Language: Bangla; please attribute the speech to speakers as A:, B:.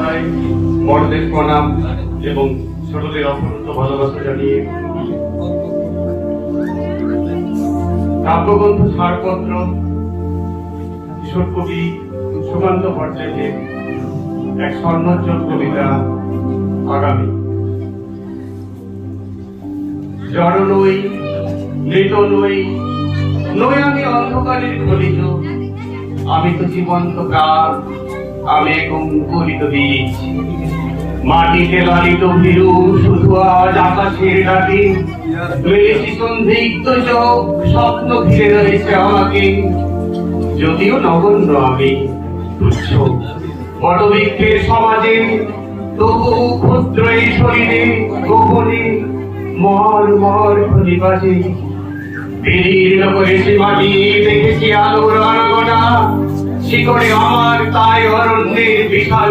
A: কথায় বড়দের প্রণাম এবং ছোটদের অপরন্ত ভালোবাসা জানিয়ে কাব্যগ্রন্থ ছাড়পত্র কিশোর কবি সুকান্ত ভট্টাচার্যের এক স্বর্ণোজ্জ্বল কবিতা আগামী। জড় নই, মৃত নই, নই আমি অন্ধকারের খনিজ, আমি তো জীবন্ত প্রাণ, আমি এক অঙ্কুরিত বীজ। মাটিতে লালিত ভীরু শুধু আজ আকাশের ডাকে, মেলেছি সন্দিগ্ধ চোখ, স্বপ্ন ঘিরে রয়েছে আমাকে। যদিও নগণ্য আমি তুচ্ছ বটবৃক্ষের সমাজে, তবু ক্ষুদ্র এই শরীরে গোপনে মর মর খনি বাজে। বিদীর্ণ করেছি মাটি, দেখেছি আলোর আনাগোনা, শিকড়ে আমার তাই অরণ্যের বিশাল